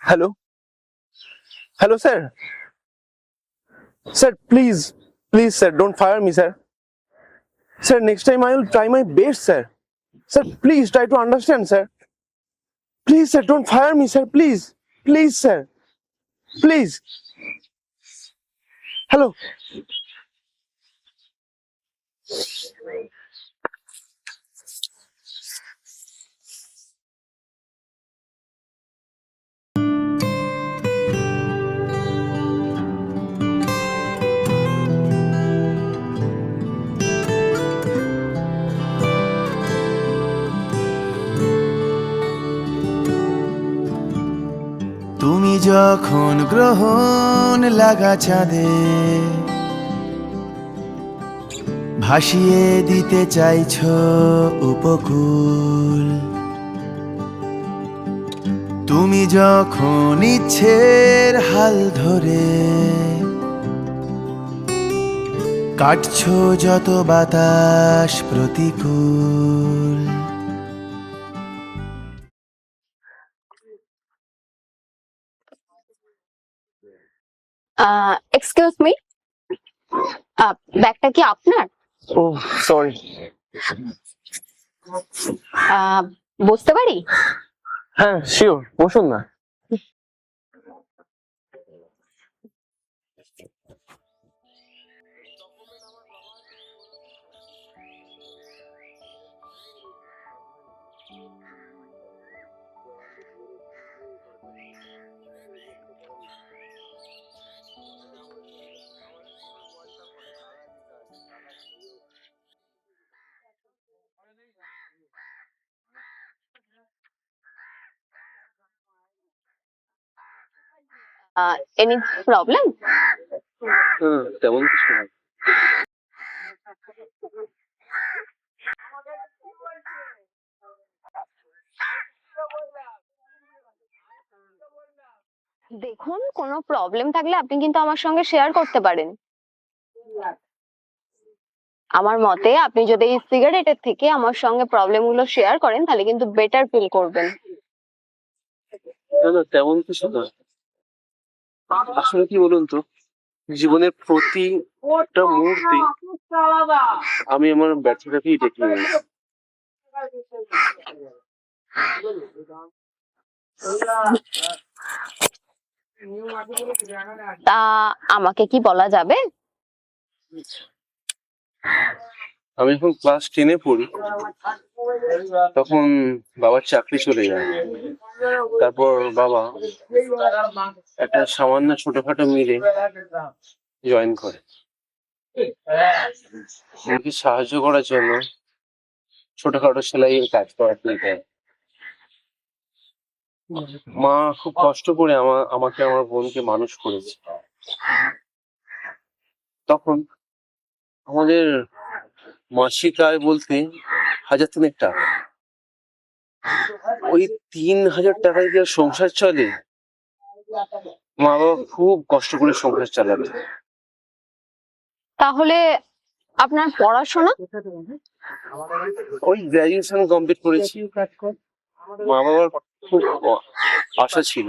Hello? Hello, sir. Sir, please, sir, don't fire me, sir. Sir, next time I will try my best, sir. Sir, please try to understand, sir. Please, sir, don't fire me, sir. Please. Please, sir. Please. Hello. তুমি যখন গ্রহণ লাগা চাঁদে ভাসিয়ে দিতে চাইছো উপকূল, তুমি যখন ইচ্ছের হাল ধরে কাটছো যত বাতাস প্রতিকূল। এক্সকিউজ মি, ব্যাগটা কি আপনার? Oh, sorry. বুঝতে পারি? হ্যাঁ, শিওর, বসুন না। Any problem? তেমন কিছু না। দেখুন, কোনো প্রবলেম থাকলে আপনি কিন্তু আমার সঙ্গে শেয়ার করতে পারেন। আমার মতে আপনি যদি এই সিগারেটের থেকে আমার সঙ্গে প্রবলেম গুলো শেয়ার করেন তাহলে কিন্তু বেটার ফিল করবেন। না, তেমন কিছু না। আসলে কি বলুন তো, জীবনের প্রতিটা মুহূর্তে আমি আমার ব্যর্থতাকেই ডেকে নিয়েছি। তা আমাকে কি বলা যাবে? আমি এখন ক্লাস 10-এ পড়ি, তখন বাবার চাকরি চলে যায়। তারপর বাবা একটা সামান্য ছোটখাটো মিলে জয়েন করে। আমাকে সাহায্য করার জন্য ছোটখাটো সেলাইয়ের কাজ করাতে দেয়। মা খুব কষ্ট করে আমাকে আমার বোনকে মানুষ করেছে। তখন আমাদের মাসিক আয় বলতে 1,000 টাকা। ওই 3,000 টাকায় কি আর সংসার চলে? মা বাবা খুব কষ্ট করে সংসার চালাবে। তাহলে আপনার পড়াশোনা? ওই গ্রাজুয়েশন কমপ্লিট করেছি। মা বাবার খুব আশা ছিল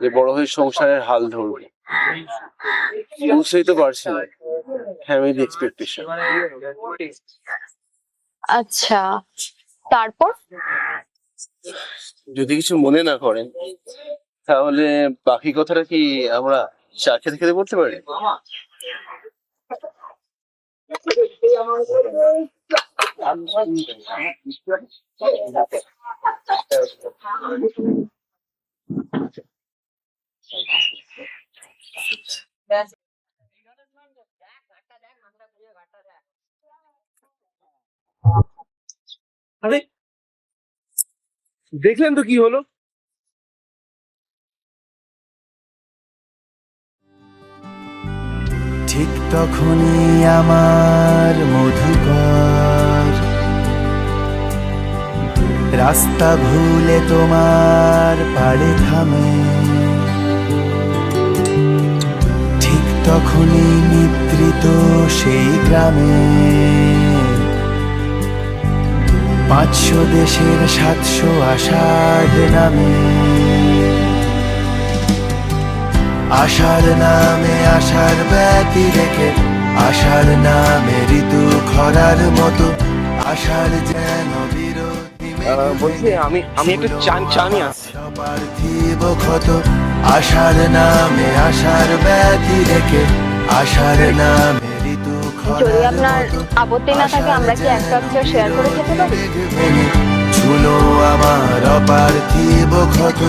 যে বড় হয়ে সংসারের হাল ধরবে, বুঝতেই তো পারছি না, ফ্যামিলি এক্সপেকটেশন। আচ্ছা, তারপর? যদি কিছু মনে না করেন তাহলে বাকি কথাটা কি আমরা চা খেতে খেতে বলতে পারি? আরে দেখলেন তো কি হলো? ঠিক তখনই আমার মধুকর রাস্তা ভুলে তোমার পাড়ে থামে, ঠিক তখনই নিদ্রিত সেই গ্রামে 500 দেশের 700 আষাঢ় নামে। আষাঢ় নামে আষাঢ় ব্যতি রেখে, আষাঢ় নামে ঋতু খরার মতো, আষাঢ় যেন বিরোধী বলছি আমি একটা চা নিয়ে আসছি। পার্থিব ক্ষত, আষাঢ় নামে আষাঢ় ব্যতি রেখে, আষাঢ় নামে ঋতু যদি আপনার আপত্তি না থাকে আমরা কি এক কাপ চা শেয়ার করে খেতে পারি? ছুলো আমার অপার্থিব ক্ষত।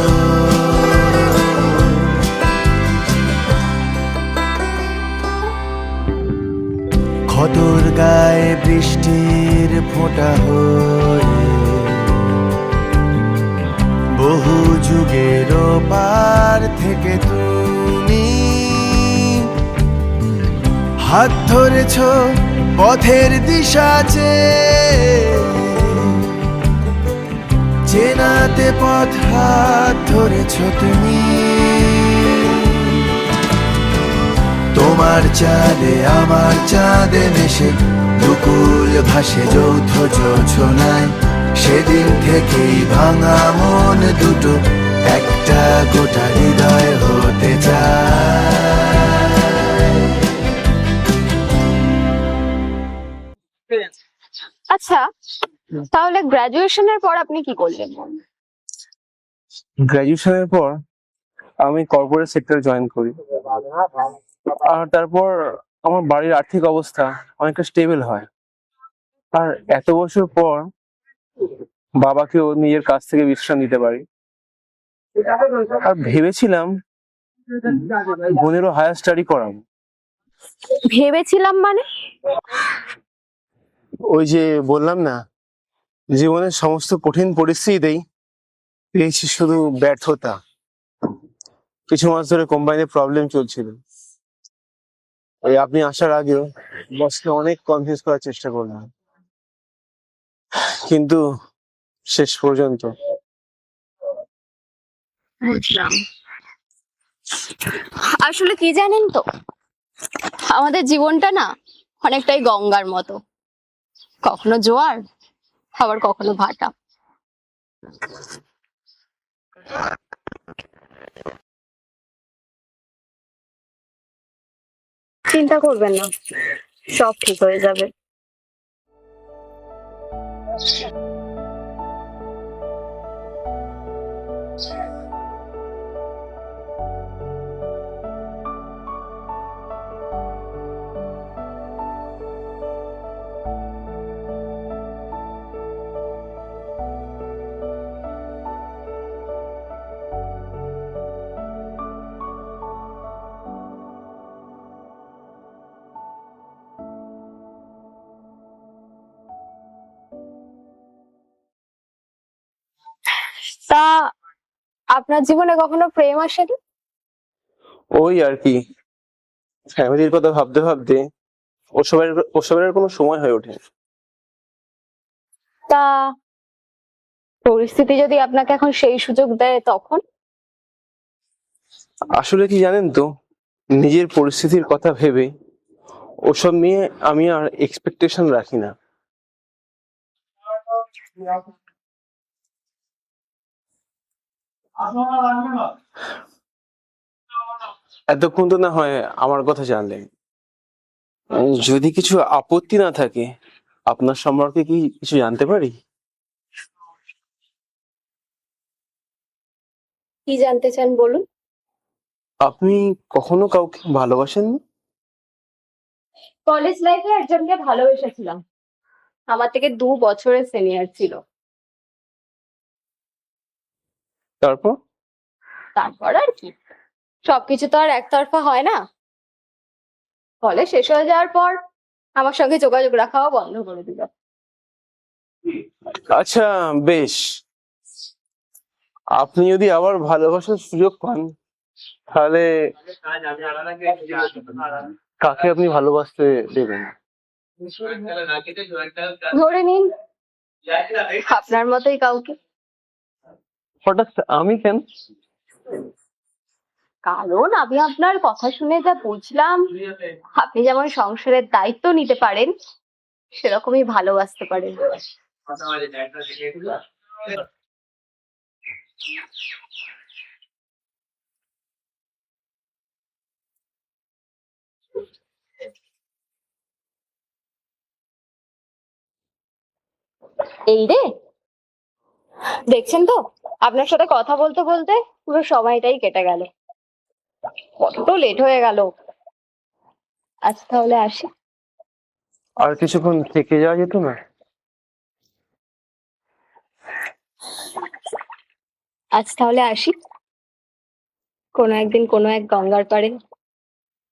ক্ষতর গায়ে বৃষ্টির ফোঁটা হয়ে, বহু যুগের পার থেকে তুমি হাত ধরেছ পথের দিশা চেনাতে পথ হাত ধরেছ তুমি। তোমার চাঁদে আমার চাঁদে মেশে দুকুল ভাসে যৌথ যোছনায়, সেদিন থেকেই ভাঙা মন দুটো একটা গোটা হৃদয় হতে চায়। আচ্ছা, তাহলে গ্রাজুয়েশনের পর আপনি কি করলেন? গ্রাজুয়েশনের পর আমি কর্পোরেট সেক্টরে জয়েন করি, আর তারপর আমার বাড়ির আর্থিক অবস্থা অনেকটা স্টেবল হয়। আর এত বছর পর বাবাকেও নিজের কাছ থেকে বিশ্রাম দিতে পারি। আর ভেবেছিলাম বোনেরও হায়ার স্টাডি করাবো। ভেবেছিলাম মানে? ওই যে বললাম না, জীবনের সমস্ত কঠিন পরিস্থিতিতেই পেয়েছি শুধু ব্যর্থতা। কিছু মাস ধরে কোম্পানিতে প্রবলেম চলছিল, ওই আপনি আসার আগেও বসকে অনেক কনভিন্স করার চেষ্টা করলাম, কিন্তু শেষ পর্যন্ত বুঝলাম। আসলে কি জানেন তো, আমাদের জীবনটা না অনেকটাই গঙ্গার মতো, কখনো জোয়ার আবার কখনো ভাটা। চিন্তা করবেন না, সব ঠিক হয়ে যাবে। তা আপনার জীবনে কখনো প্রেম আসেনি? ওই আর কি, ফ্যামিলির কথা ভাবতে ভাবতে ওসবের আর কোনো সময় হয়ে ওঠে। তা পরিস্থিতি যদি আপনাকে এখন সেই সুযোগ দেয় তখন? আসলে কি জানেন তো, নিজের পরিস্থিতির কথা ভেবে ওসব নিয়ে আমি আর এক্সপেকটেশন রাখি না। এতক্ষণ তো না হয় আমার কথা জানলেন, যদি কিছু আপত্তি না থাকে আপনার সম্পর্কে কি কিছু জানতে পারি? কি জানতে চান বলুন। আপনি কখনো কাউকে ভালোবাসেননি? কলেজ লাইফে একজনকে ভালোবেসেছিলাম, আমার থেকে 2 বছরের সিনিয়র ছিল। তারপর? তারপর আর কি, সবকিছু তো আর একতরফা হয় না। কলেজ শেষ হয়ে যাওয়ার পর আমার সঙ্গে যোগাযোগ রাখাও বন্ধ করে দিল। আচ্ছা, বেশ। আপনি যদি আবার ভালোবাসার সুযোগ পান তাহলে কাকে আপনি ভালোবাসতে দেবেন? ধরে নিন আপনার মতোই কাউকে। হঠাৎ আমি কেন? কারণ আমি আপনার কথা শুনে যা বুঝলাম, আপনি যেমন সংসারের দায়িত্ব নিতে পারেন সেরকমই ভালোবাসতে পারেন। এই রে, দেখছেন তো আপনার সাথে কথা বলতে বলতে পুরো সময়টাই কেটে গেল, কত লেট হয়ে গেল। আজ তাহলে আসি। আর কিছুক্ষণ থেকে যাওয়া যেত না? আজ তাহলে আসি, কোনো একদিন কোনো এক গঙ্গার পাড়ে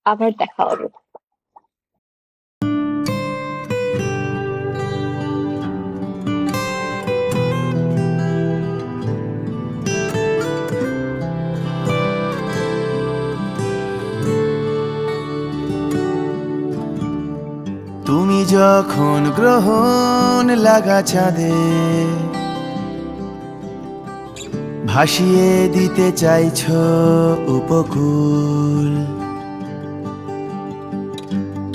আবার দেখা হবে। তুমি যখন গ্রহণ লাগা চাঁদে ভাসিয়ে দিতে চাইছো উপকূল,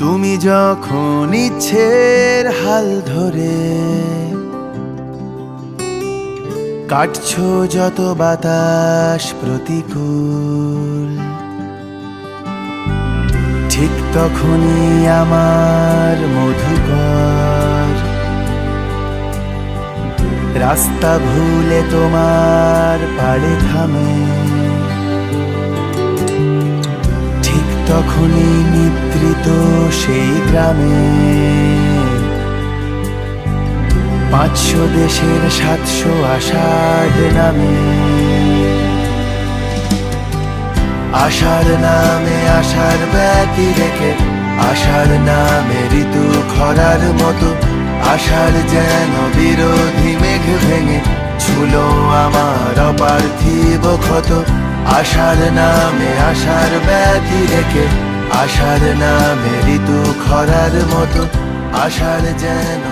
তুমি যখন ইচ্ছের হাল ধরে কাটছো যত বাতাস প্রতিকূল, ঠিক তখনই আমার মধুকর রাস্তা ভুলে তোমার পাড়ে থামে, ঠিক তখনই নিদ্রিত সেই গ্রামে 500 দেশের 700 আষাঢ় নামে, আষাঢ় নামে আষাঢ় ব্যতি রেখে, আষাঢ় নামে ঋতু খরার মতো, আষাঢ় যেন বিরোধী মেঘ ভেঙে ছুলো আমার অপার্থিব ক্ষত, আষাঢ় নামে আষাঢ় ব্যতি রেখে, আষাঢ় নামে ঋতু খরার মতো, আষাঢ় যেন